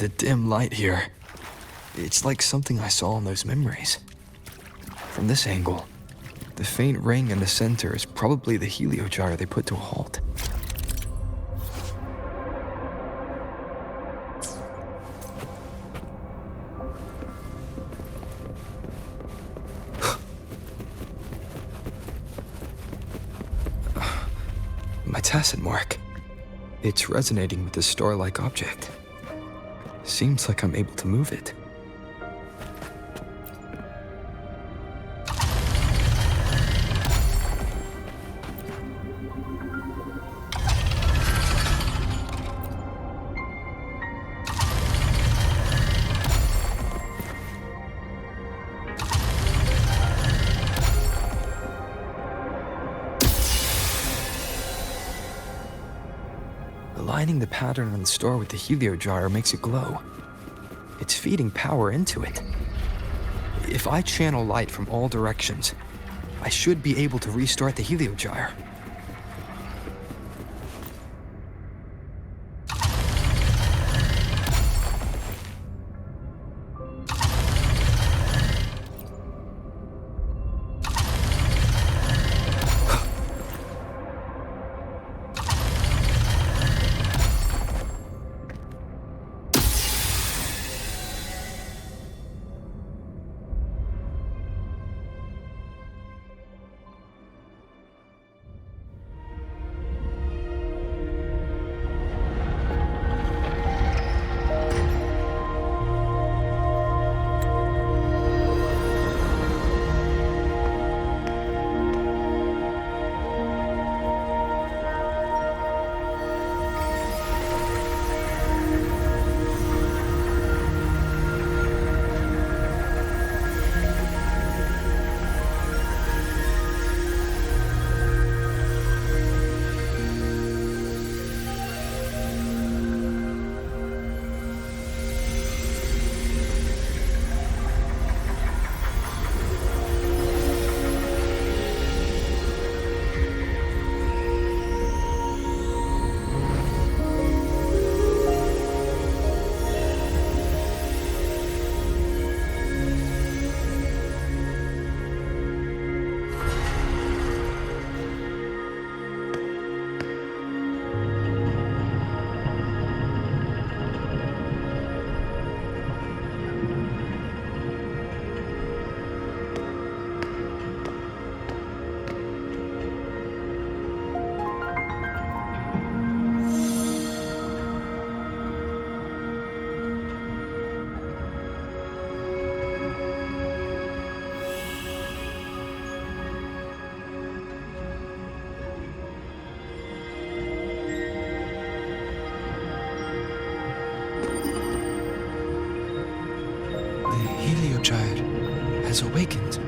The dim light here. It's like something I saw in those memories. From this angle, the faint ring in the center is probably the heliogyre they put to a halt. My tacit mark. It's resonating with this star-like object. Seems like I'm able to move it. Aligning the pattern on the star with the heliogyre makes it glow. It's feeding power into it. If I channel light from all directions, I should be able to restart the heliogyre. Heliogyre has awakened.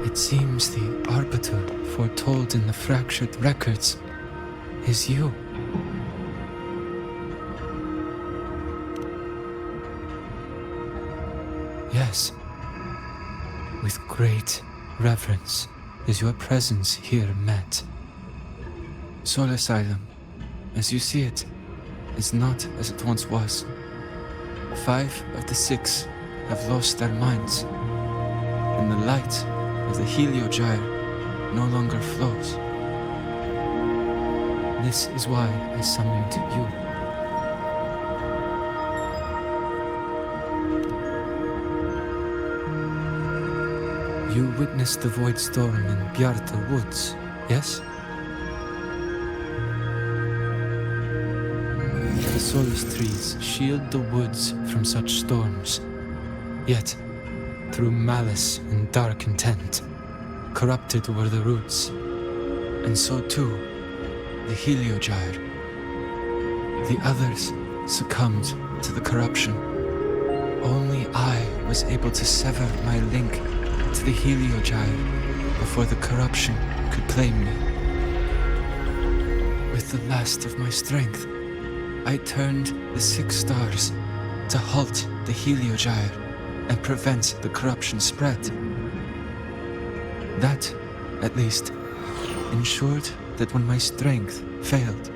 It seems the arbiter foretold in the fractured records is you. Yes, with great reverence is your presence here met. Soul Asylum, as you see it, is not as it once was. 5 of the 6 have lost their minds, and the light of the heliogyre no longer flows. This is why I summoned you. You witnessed the void storm in Bjarta Woods, yes? The solace trees shield the woods from such storms. Yet, through malice and dark intent, corrupted were the roots, and so too the heliogyre. The others succumbed to the corruption. Only I was able to sever my link to the heliogyre before the corruption could claim me. With the last of my strength, I turned the 6 stars to halt the heliogyre and prevent the corruption spread. That, at least, ensured that when my strength failed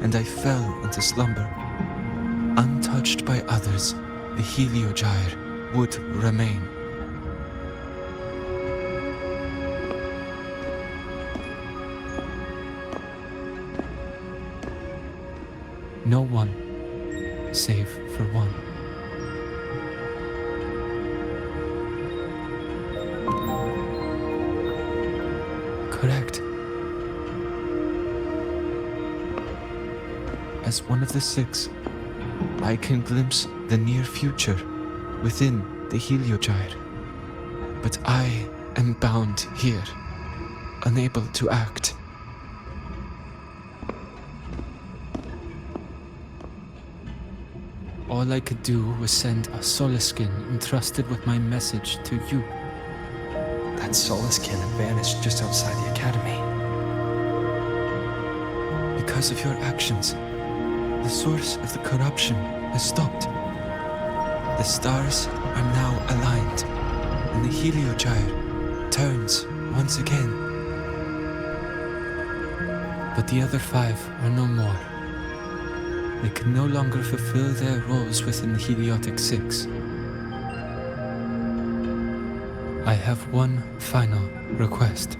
and I fell into slumber, Untouched by others, the Heliogyre would remain. No one, save for one. Correct. As one of the six, I can glimpse the near future within the Heliogyre. But I am bound here, unable to act. All I could do was send a Solaskin entrusted with my message to you. That Solaskin had vanished just outside the academy. Because of your actions, the source of the corruption has stopped. The stars are now aligned, and the Heliogyre turns once again. But the other five are no more. They can no longer fulfill their roles within the Heliotic Six. I have one final request.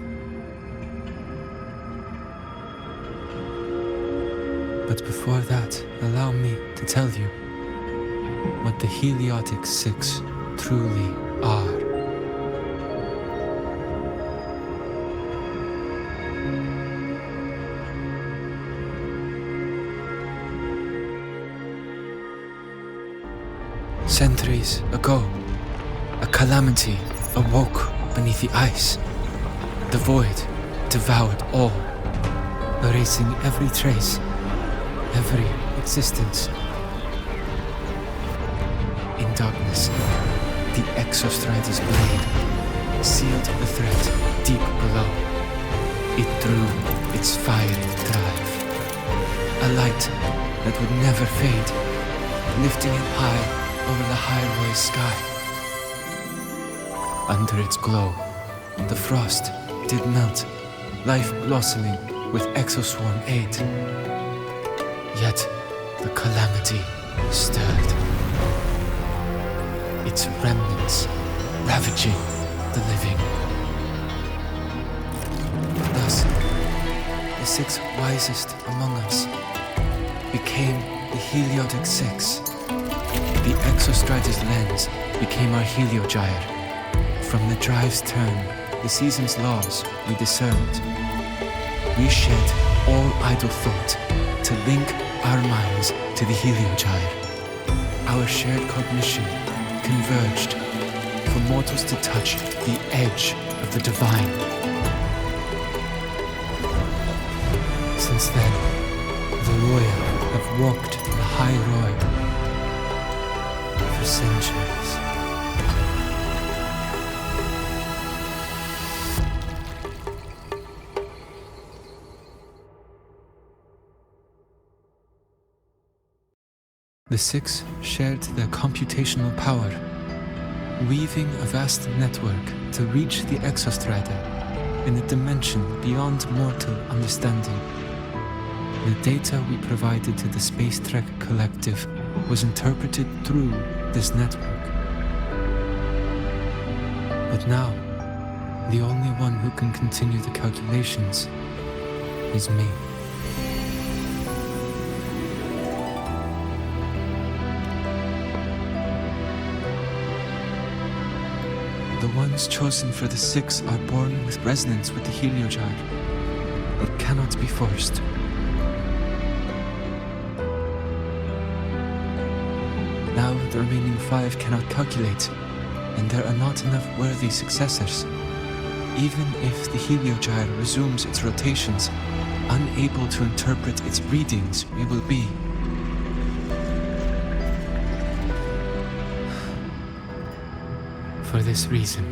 But before that, allow me to tell you what the Heliotic Six truly are. Centuries ago, a calamity awoke beneath the ice. The void devoured all, erasing every trace, every existence. In darkness, the Exostrider's blade sealed the threat deep below. It drew its fiery drive, a light that would never fade, lifting it high over the highway sky. Under its glow, the frost did melt, life blossoming with Exoswarm aid. Yet the calamity stirred, its remnants ravaging the living. Thus, the six wisest among us became the Heliotic Six. The Exostrider's lens became our Heliogyre. From the drive's turn, the season's laws we discerned. We shed all idle thought to link our minds to the Heliogyre. Our shared cognition converged for mortals to touch the edge of the divine. Since then, the royal have walked the high road for centuries. The six shared their computational power, weaving a vast network to reach the Exostrider in a dimension beyond mortal understanding. The data we provided to the Space Trek Collective was interpreted through this network. But now, the only one who can continue the calculations is me. The ones chosen for the six are born with resonance with the Heliogyre. It cannot be forced. Now the remaining five cannot calculate, and there are not enough worthy successors. Even if the Heliogyre resumes its rotations, unable to interpret its readings, we will be. For this reason,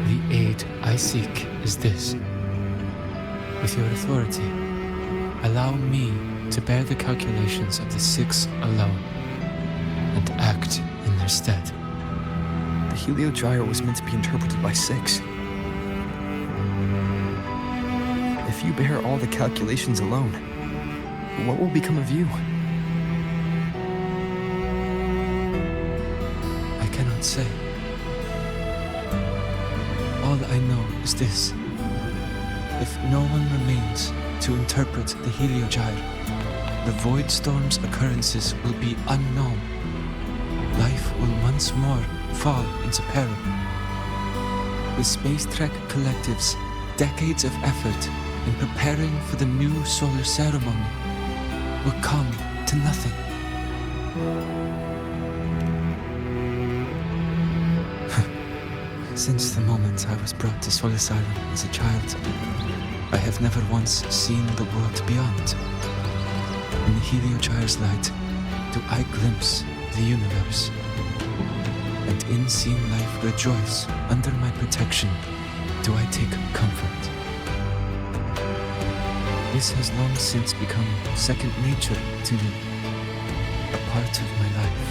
the aid I seek is this. With your authority, allow me to bear the calculations of the six alone, and act in their stead. The Heliogyre was meant to be interpreted by six. If you bear all the calculations alone, what will become of you? cannot say. All I know is this. If no one remains to interpret the heliogyre, the void storm's occurrences will be unknown. Life will once more fall into peril. The Space Trek Collective's decades of effort in preparing for the new solar ceremony will come to nothing. Since the moment I was brought to Solace Island as a child, I have never once seen the world beyond. In the heliogyre's light do I glimpse the universe, and in seeing life rejoice under my protection do I take comfort. This has long since become second nature to me, a part of my life.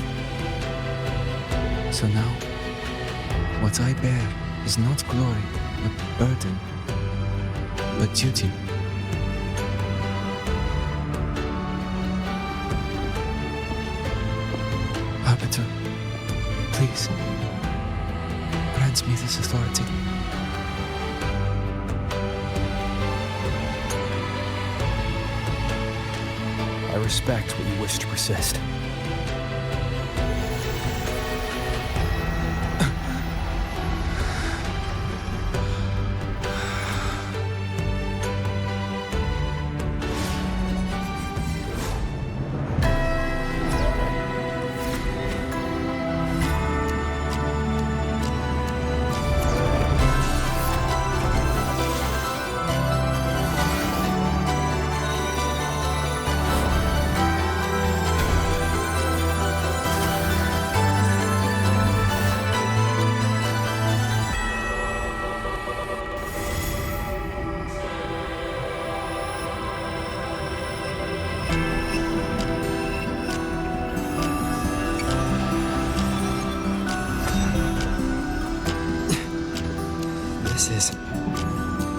So now, what I bear is not glory, but burden, but duty. Arbiter, please, grant me this authority. I respect what you wish to persist.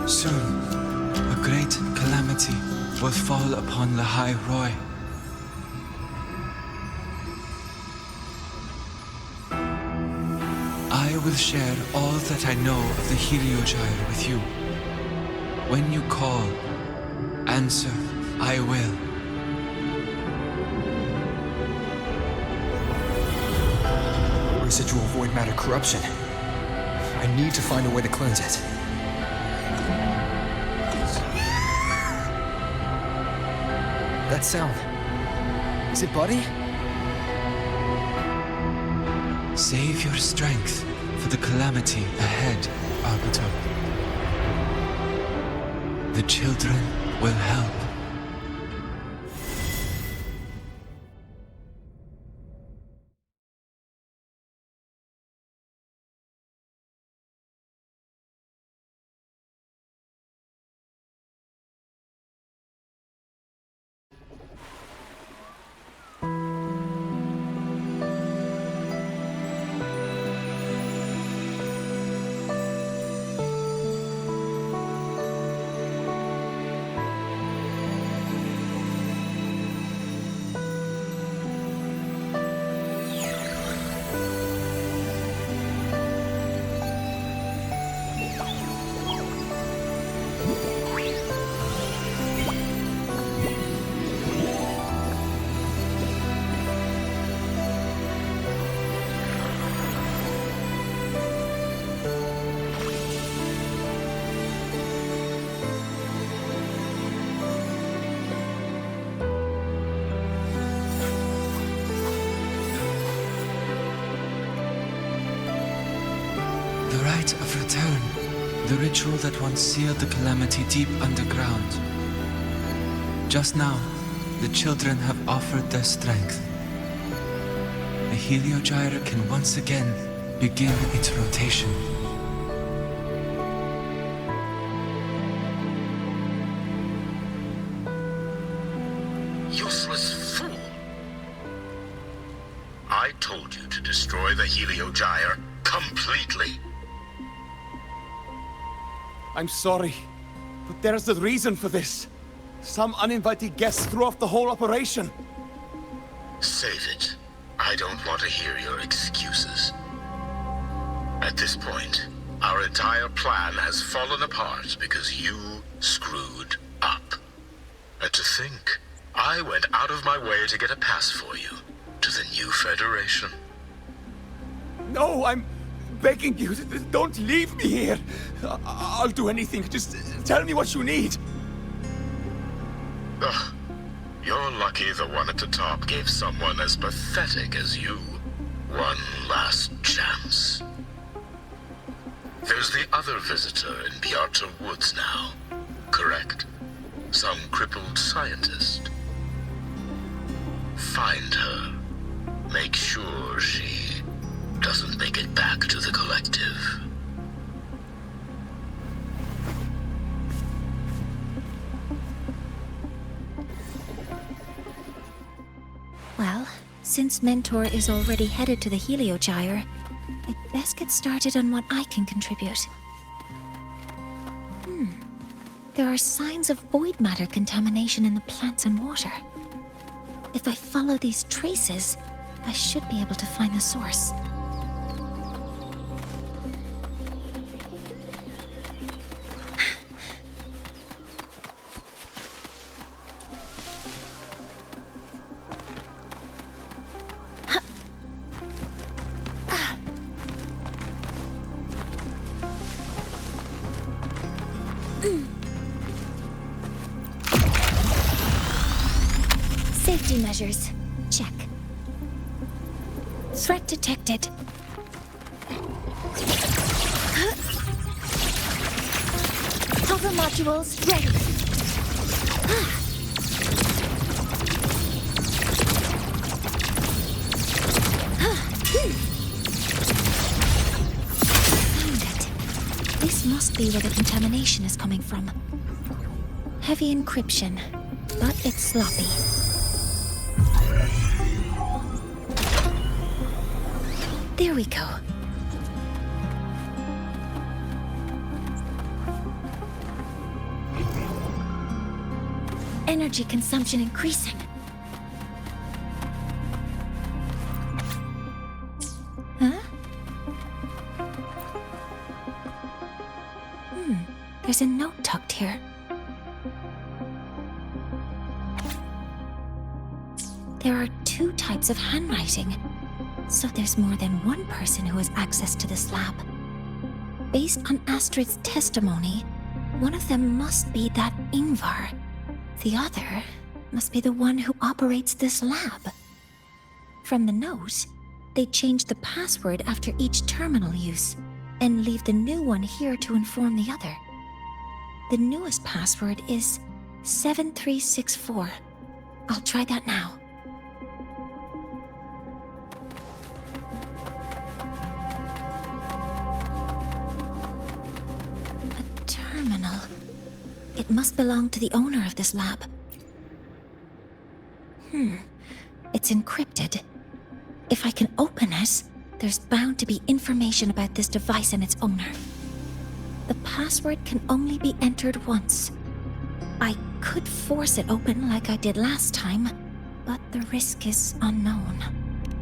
Soon, a great calamity will fall upon the High Roy. I will share all that I know of the heliogyre with you. When you call, answer, I will. Residual void matter corruption. I need to find a way to cleanse it. That sound. Is it Buddy? Save your strength for the calamity ahead, Arbiter. The children will help. The rite of return, the ritual that once sealed the calamity deep underground. Just now, the children have offered their strength. The heliogyre can once again begin its rotation. Useless fool! I told you to destroy the heliogyre completely. I'm sorry, but there's a reason for this. Some uninvited guests threw off the whole operation. Save it. I don't want to hear your excuses. At this point, our entire plan has fallen apart because you screwed up. And to think, I went out of my way to get a pass for you to the new Federation. No, I'm begging you. Don't leave me here. I'll do anything. Just tell me what you need. Ugh. You're lucky the one at the top gave someone as pathetic as you one last chance. There's the other visitor in Bjarta Woods now, correct? Some crippled scientist. Find her. Make sure she doesn't make it back to the collective. Well, since Mentor is already headed to the Heliogyre, I'd best get started on what I can contribute. There are signs of void matter contamination in the plants and water. If I follow these traces, I should be able to find the source. Safety measures. Check. Threat detected. Hover modules ready. Found it. This must be where the contamination is coming from. Heavy encryption, but it's sloppy. There we go. Energy consumption increasing. Huh? There's a note tucked here. There are two types of handwriting. So there's more than one person who has access to this lab. Based on Astrid's testimony, one of them must be that Ingvar. The other must be the one who operates this lab. From the note, they change the password after each terminal use and leave the new one here to inform the other. The newest password is 7364. I'll try that now. It must belong to the owner of this lab. It's encrypted. If I can open it, there's bound to be information about this device and its owner. The password can only be entered once. I could force it open like I did last time, but the risk is unknown.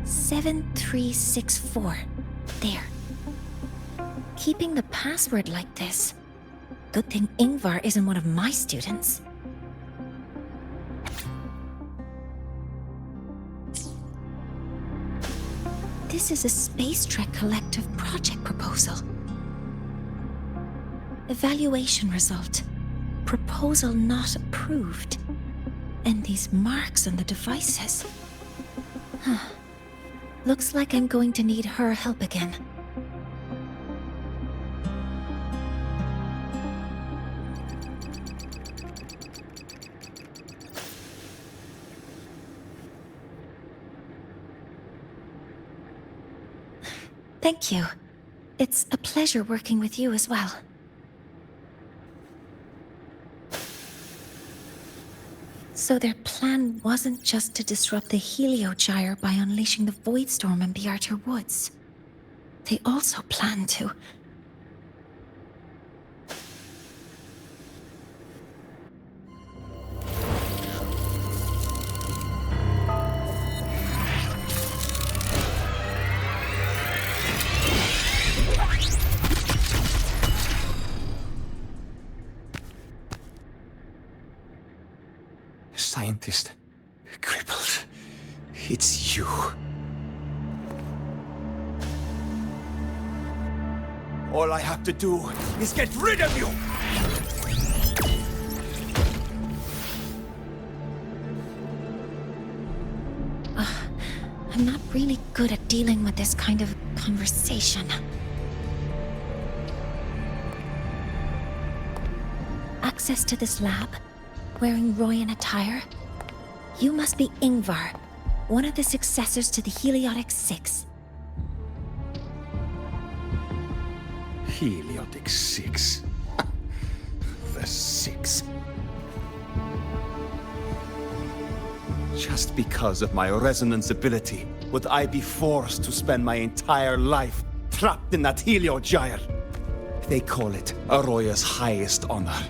7364. There. Keeping the password like this. Good thing Ingvar isn't one of my students. This is a Space Trek Collective project proposal. Evaluation result. Proposal not approved. And these marks on the devices. Looks like I'm going to need her help again. Thank you. It's a pleasure working with you as well. So their plan wasn't just to disrupt the Heliogyre by unleashing the Void Storm in Bjarta Woods. They also planned to... scientist. Crippled. It's you. All I have to do is get rid of you! I'm not really good at dealing with this kind of conversation. Access to this lab, wearing Royan attire. You must be Ingvar, one of the successors to the Heliotic Six. Heliotic Six. The Six. Just because of my resonance ability, would I be forced to spend my entire life trapped in that Heliogyre? They call it Aroya's highest honor.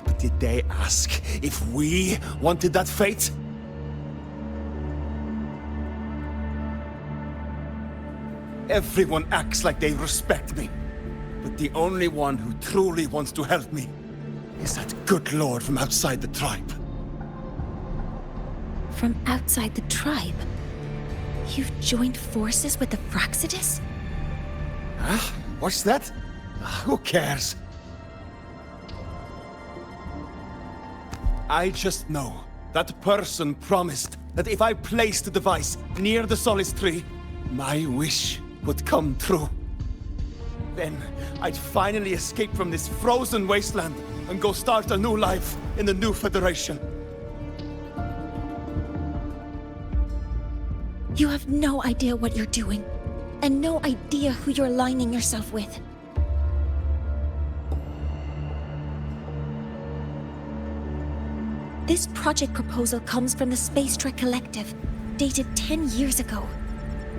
But did they ask if we wanted that fate? Everyone acts like they respect me. But the only one who truly wants to help me is that good lord from outside the tribe. From outside the tribe? You've joined forces with the Fraxidus? Huh? What's that? Who cares? I just know that person promised that if I placed the device near the Solace Tree, my wish would come true. Then I'd finally escape from this frozen wasteland and go start a new life in the new Federation. You have no idea what you're doing, and no idea who you're aligning yourself with. This project proposal comes from the Space Trek Collective, dated 10 years ago.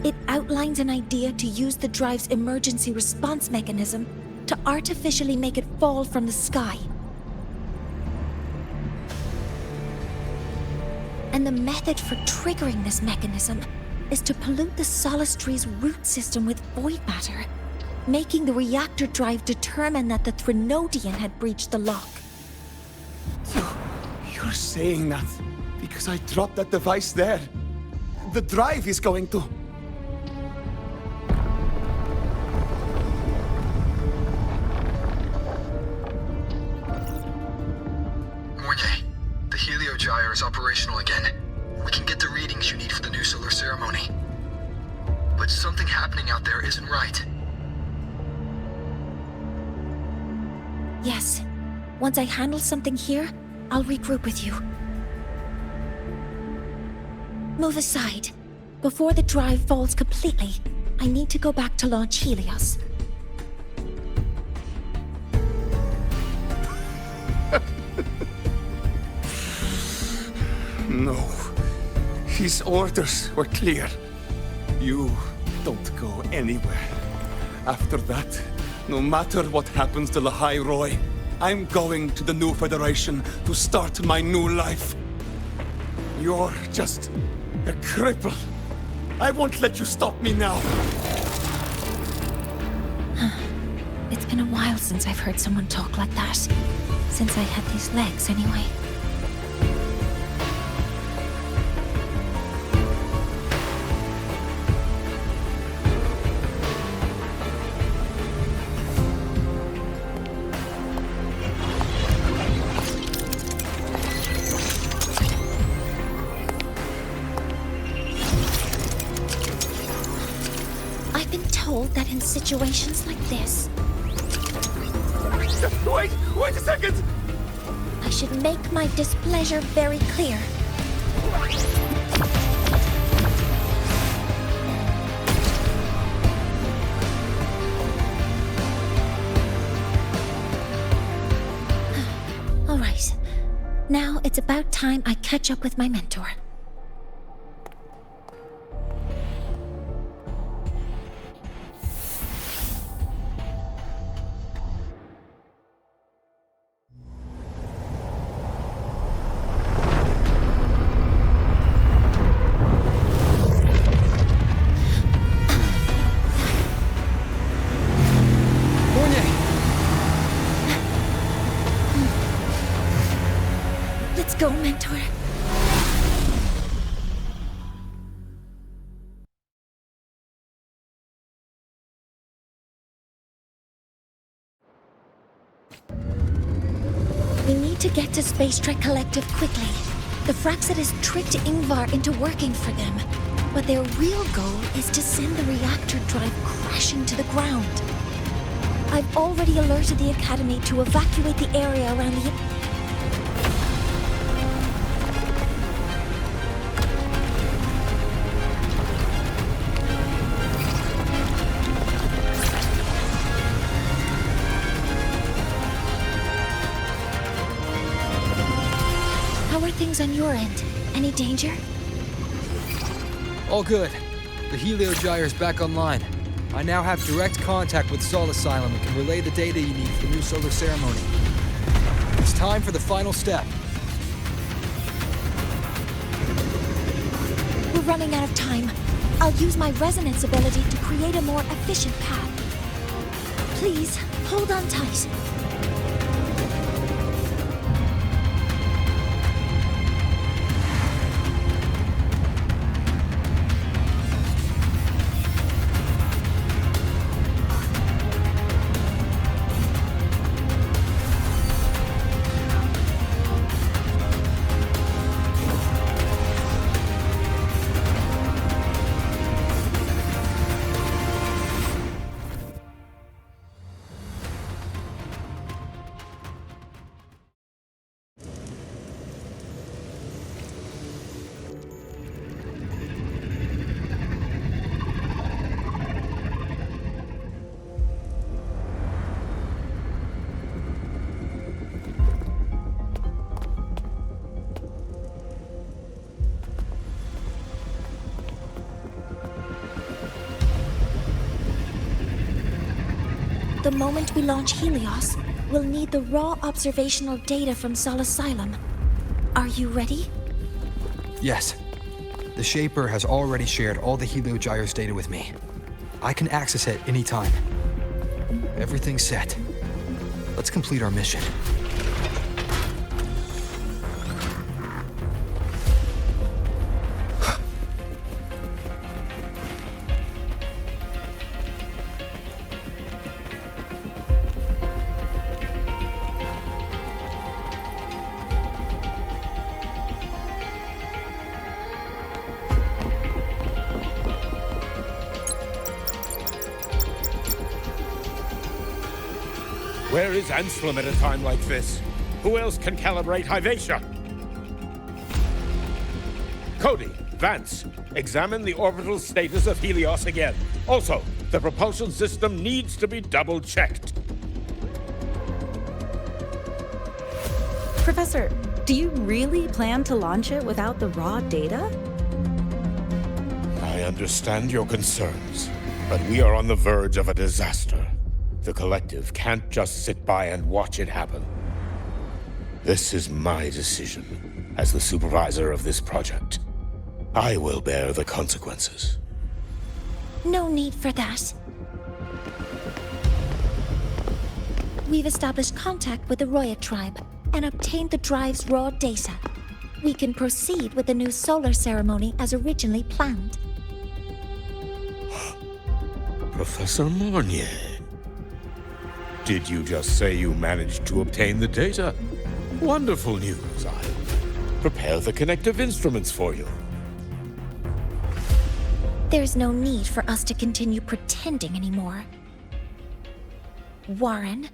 It outlines an idea to use the drive's emergency response mechanism to artificially make it fall from the sky. And the method for triggering this mechanism is to pollute the Solace Tree's root system with void matter, making the reactor drive determine that the Threnodian had breached the lock. So, you're saying that because I dropped that device there, the drive is going to... Mornier, the Heliogyre is operational again. We can get the readings you need for the new solar ceremony. But something happening out there isn't right. Yes. Once I handle something here, I'll regroup with you. Move aside. Before the drive falls completely, I need to go back to launch Helios. No. His orders were clear. You don't go anywhere. After that, no matter what happens to Lahai Roy, I'm going to the new Federation to start my new life. You're just a cripple. I won't let you stop me now. It's been a while since I've heard someone talk like that. Since I had these legs, anyway. I've been told that in situations like this, Wait a second! I should make my displeasure very clear. All right. Now it's about time I catch up with my mentor. Let's go, mentor. need to get to Space Trek Collective quickly. The Fraxidus tricked Ingvar into working for them, but their real goal is to send the reactor drive crashing to the ground. I've already alerted the Academy to evacuate the area around the... How are things on your end? Any danger? All good. The Heliogyre's back online. I now have direct contact with Sol Asylum and can relay the data you need for the new solar ceremony. It's time for the final step. We're running out of time. I'll use my resonance ability to create a more efficient path. Please, hold on tight. The moment we launch Helios, we'll need the raw observational data from Sol Asylum. Are you ready? Yes. The Shaper has already shared all the Heliogyre's data with me. I can access it anytime. Everything's set. Let's complete our mission. Where is Anselm at a time like this? Who else can calibrate Hyvatia? Cody, Vance, examine the orbital status of Helios again. Also, the propulsion system needs to be double-checked. Professor, do you really plan to launch it without the raw data? I understand your concerns, but we are on the verge of a disaster. The Collective can't just sit by and watch it happen. This is my decision as the supervisor of this project. I will bear the consequences. No need for that. We've established contact with the Roya tribe and obtained the drive's raw data. We can proceed with the new solar ceremony as originally planned. Professor Mornier. Did you just say you managed to obtain the data? Wonderful news. I'll prepare the connective instruments for you. There's no need for us to continue pretending anymore. Warren,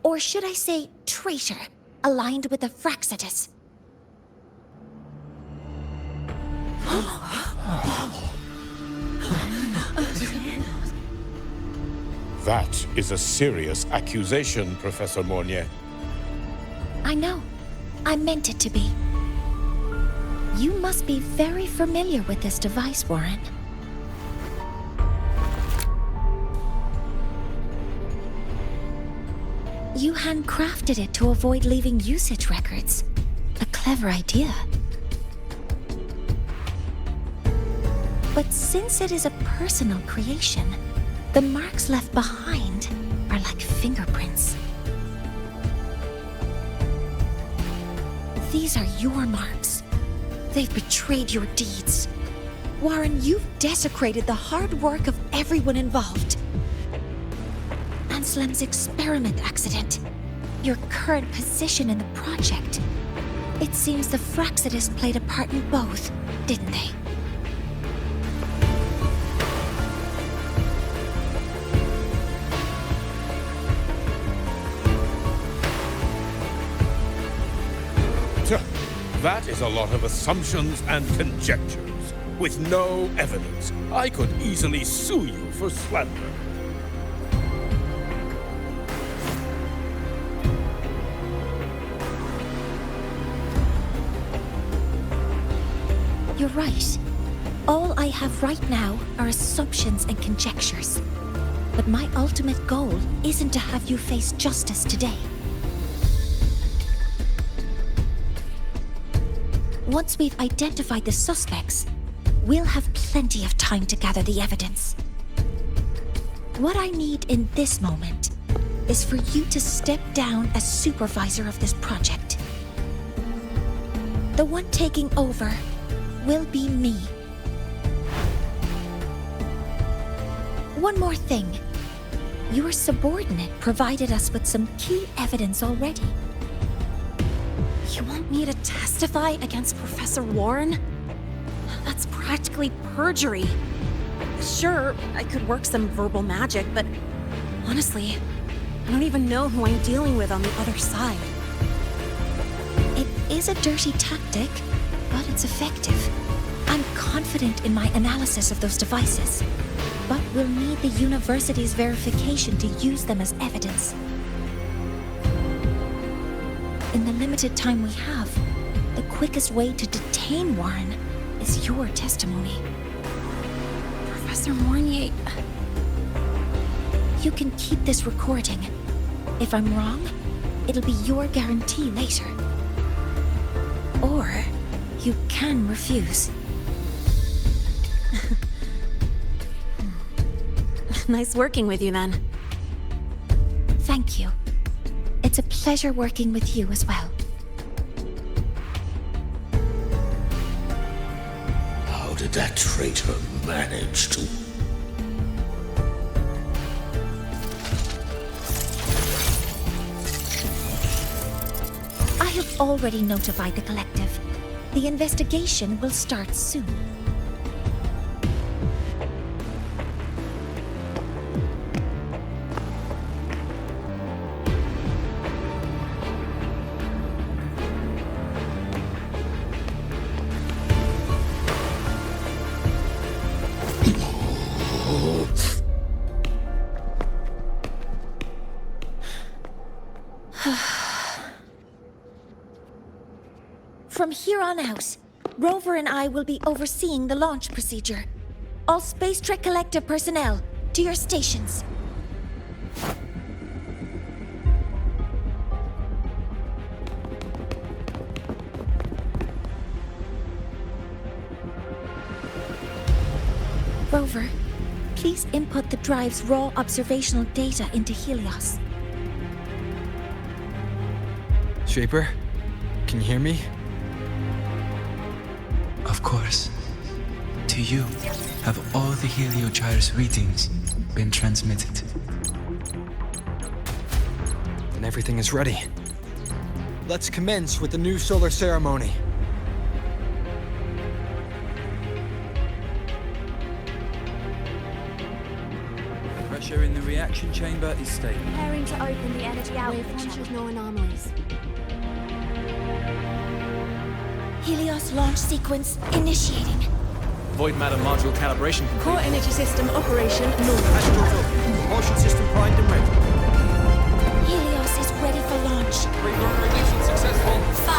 or should I say traitor, aligned with the Fraxidus. That is a serious accusation, Professor Mornier. I know. I meant it to be. You must be very familiar with this device, Warren. You handcrafted it to avoid leaving usage records. A clever idea. But since it is a personal creation, the marks left behind are like fingerprints. These are your marks. They've betrayed your deeds. Warren, you've desecrated the hard work of everyone involved. Anselm's experiment accident. your current position in the project. It seems the Fraxidus played a part in both, didn't they? That is a lot of assumptions and conjectures, with no evidence. I could easily sue you for slander. You're right. All I have right now are assumptions and conjectures. But my ultimate goal isn't to have you face justice today. Once we've identified the suspects, we'll have plenty of time to gather the evidence. What I need in this moment is for you to step down as supervisor of this project. The one taking over will be me. One more thing. Your subordinate provided us with some key evidence already. You want me to testify against Professor Warren? That's practically perjury. Sure, I could work some verbal magic, but honestly, I don't even know who I'm dealing with on the other side. It is a dirty tactic, but it's effective. I'm confident in my analysis of those devices, but we'll need the university's verification to use them as evidence. In the limited time we have, the quickest way to detain Warren is your testimony. Professor Mornier... You can keep this recording. If I'm wrong, it'll be your guarantee later. Or you can refuse. Nice working with you then. Thank you. It's a pleasure working with you as well. How did that traitor manage to... I have already notified the collective. The investigation will start soon. From here on out, Rover and I will be overseeing the launch procedure. All Space Trek Collective personnel, to your stations. Rover, please input the drive's raw observational data into Helios. Shaper, can you hear me? Of course. To you, have all the Heliogyre's readings been transmitted? Then everything is ready. Let's commence with the new solar ceremony. Pressure in the reaction chamber is stable. Preparing to open the energy outlet channel. No anomalies. Helios launch sequence initiating. Void matter module calibration complete. Core energy system operation normal. Astros open. Propulsion system primed and ready. Helios is ready for launch. Reverberation successful. 5,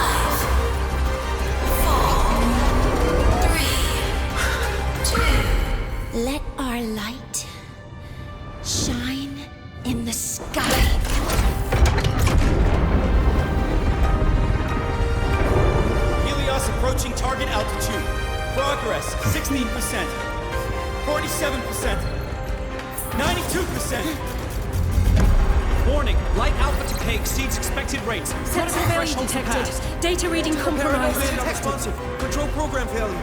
4, 3, 2. Let our light shine in the sky. Helios approaching target altitude. Progress 16%, 47%, 92%. Warning, light alpha decay exceeds expected rates. Sensor failure detected. Data reading compromised. Unresponsive. Control program failure.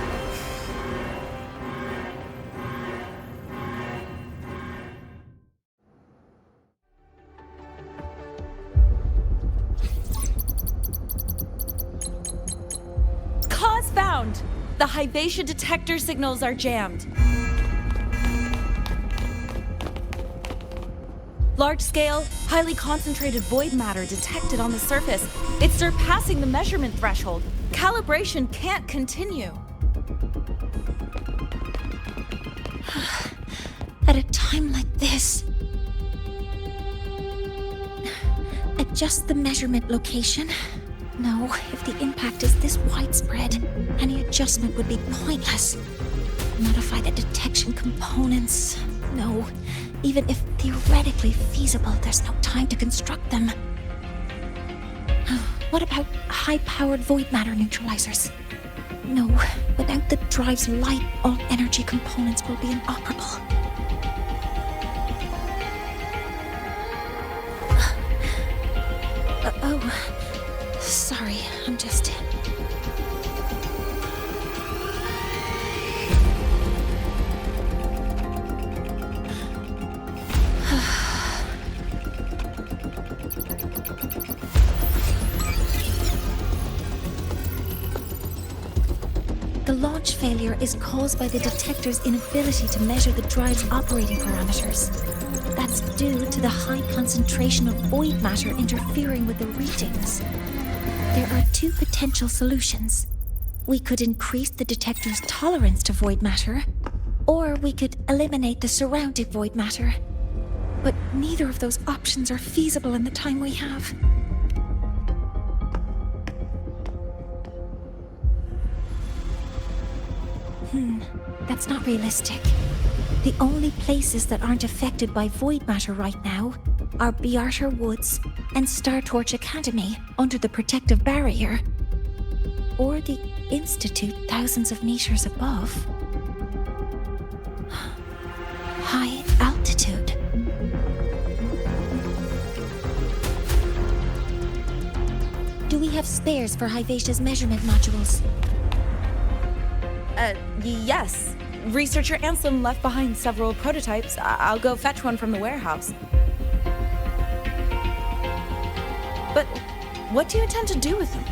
ground. The Hyvatia detector signals are jammed. Large-scale, highly concentrated void matter detected on the surface. It's surpassing the measurement threshold. Calibration can't continue. At a time like this... Adjust the measurement location. No, if the impact is this widespread, any adjustment would be pointless. Modify the detection components. No, even if theoretically feasible, there's no time to construct them. What about high-powered void matter neutralizers? No, without the drive's light, all energy components will be inoperable. Oh, sorry, I'm just... The launch failure is caused by the detector's inability to measure the drive's operating parameters. That's due to the high concentration of void matter interfering with the readings. There are two potential solutions. We could increase the detector's tolerance to void matter, or we could eliminate the surrounding void matter. But neither of those options are feasible in the time we have. That's not realistic. The only places that aren't affected by void matter right now are Bearter Woods and Startorch Academy under the protective barrier, or the Institute thousands of meters above. High altitude. Do we have spares for Hyvatia's measurement modules? Yes. Researcher Anselm left behind several prototypes. I'll go fetch one from the warehouse. But what do you intend to do with them?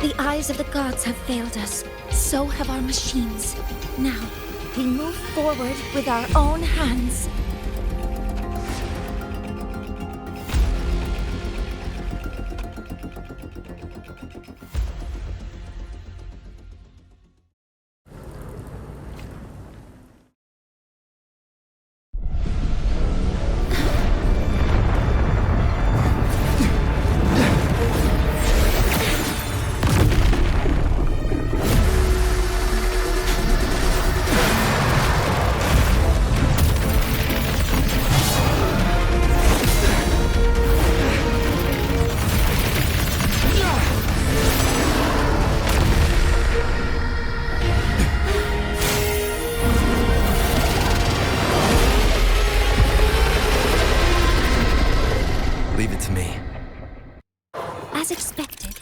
The eyes of the gods have failed us. So have our machines. Now, we move forward with our own hands. Leave it to me. As expected,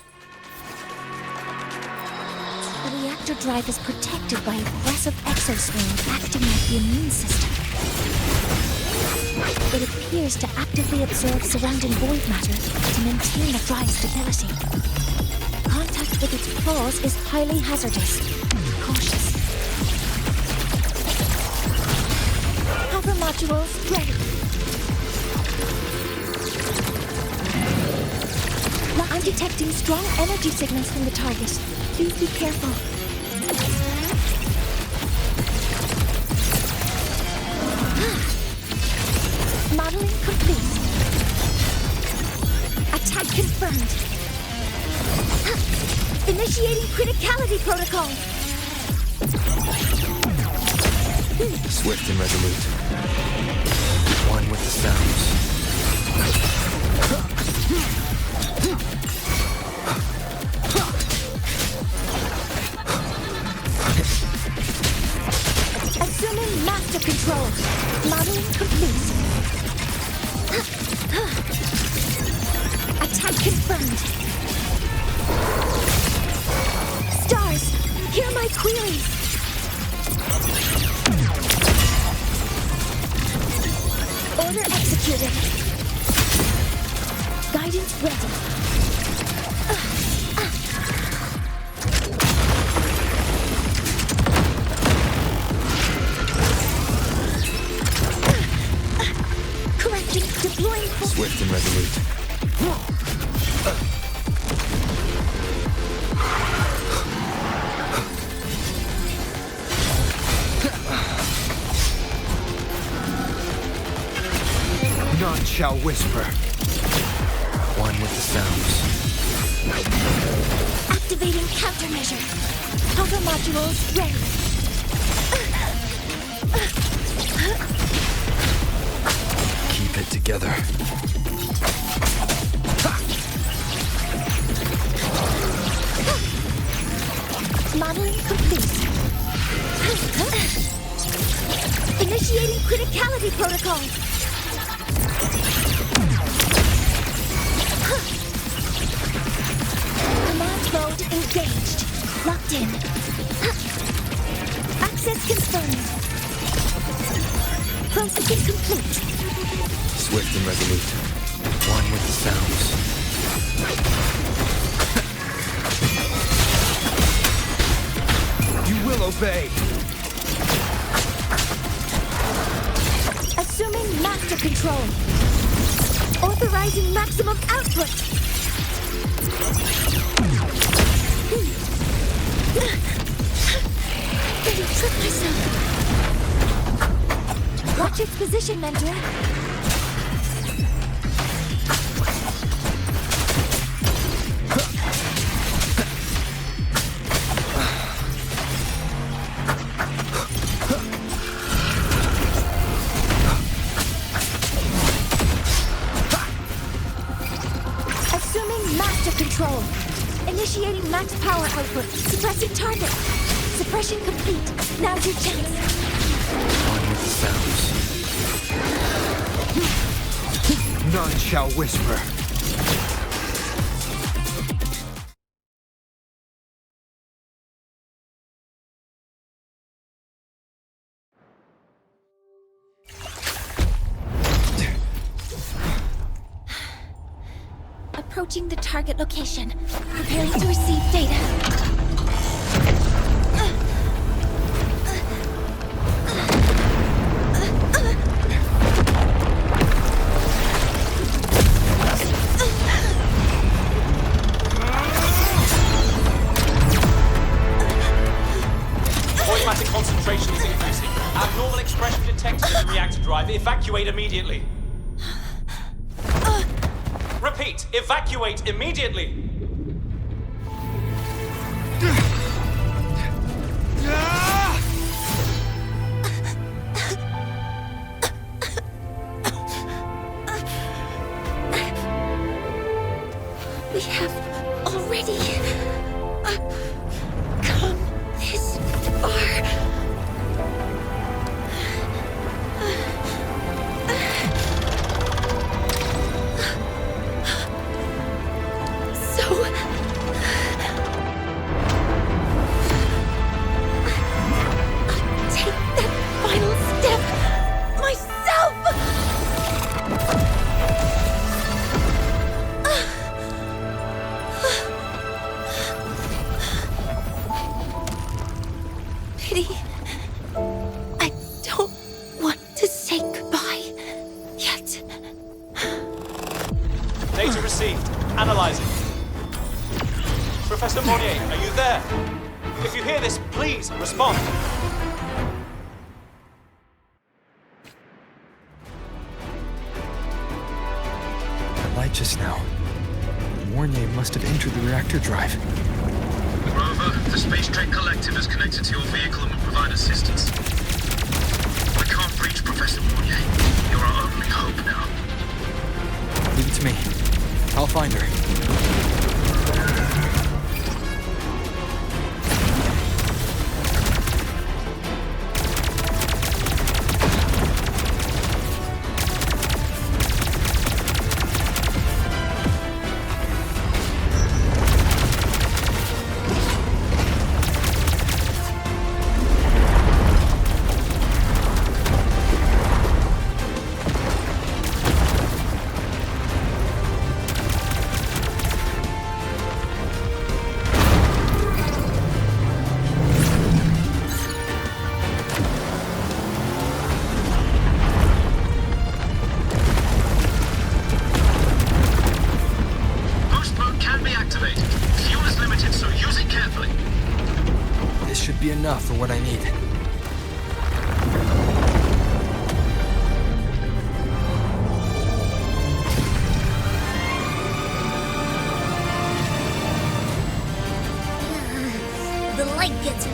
the reactor drive is protected by aggressive exoskeleton acting like the immune system. It appears to actively absorb surrounding void matter to maintain the drive's stability. Contact with its claws is highly hazardous. Cautious. Hover modules ready. I'm detecting strong energy signals from the target. Please be careful. Modeling complete. Attack confirmed. Initiating criticality protocol. Swift and resolute. One with the sounds. Assuming master control. Modeling complete. Attack confirmed. Stars, hear my queries. Order executed. Guidance ready. Correcting, deploying full... Swift and resolute. None shall whisper. One with the sounds. Activating countermeasure. Auto modules ready. Keep it together. Modeling complete. Initiating criticality protocol. Command mode engaged. Locked in. Access confirmed. Processing complete. Swift and resolute. One with the sounds. You will obey. Assuming master control. Authorizing maximum output. Did I trip myself? Watch its position, Mentor. Assuming master control. Initiating max power output. Suppressing target. Suppression complete. Now's your chance. One with the sounds. None shall whisper. Approaching the target location. Preparing to receive data. Automatic concentration is increasing. Abnormal expression detected in the reactor drive. Evacuate immediately. Repeat, evacuate immediately. We have already come this far. So I'll take that final step myself. Pity. I don't want to say goodbye yet. Data received. Analyzing. Professor Monnier, are you there? If you hear this, please respond. That light just now. Mornier must have entered the reactor drive. Rover, the Space Trek Collective is connected to your vehicle and will provide assistance. We can't reach Professor Monnier. You're our only hope now. Leave it to me. I'll find her.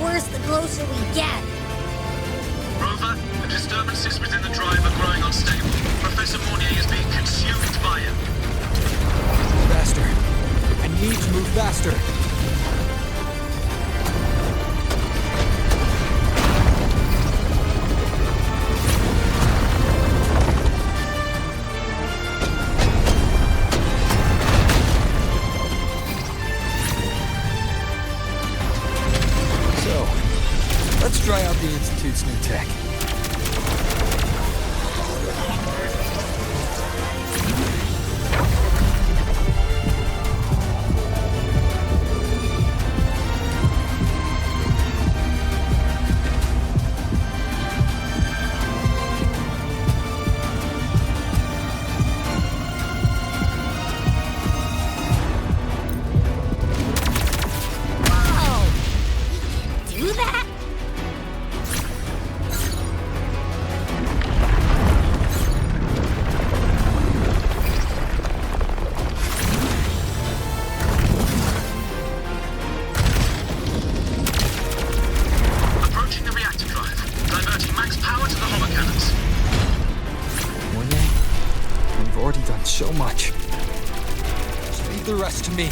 worse the closer we get. Rover, the disturbances within the drive are growing unstable. Professor Mornier is being consumed by it. Faster. I need to move faster. Let's try out the Institute's new tech. Whoa! You can do that? Approaching the reactor drive. Diverting max power to the holocannons. Mornier, you've already done so much. Just leave the rest to me.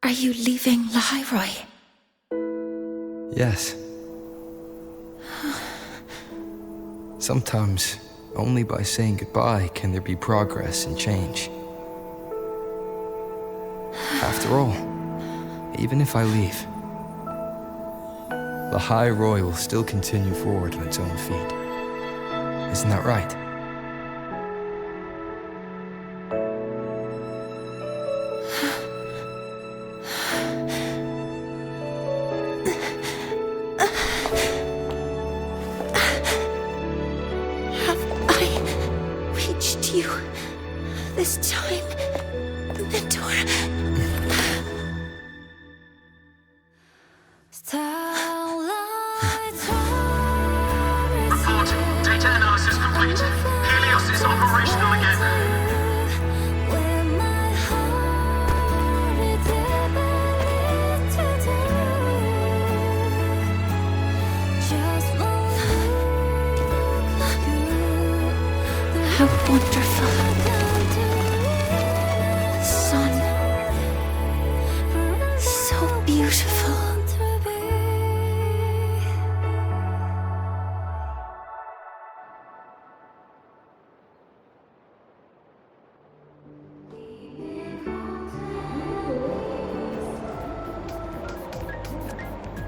Are you leaving Lahairoi? Yes. Sometimes, only by saying goodbye can there be progress and change. After all, even if I leave, Lahairoi will still continue forward on its own feet. Isn't that right? You this time, Mentor.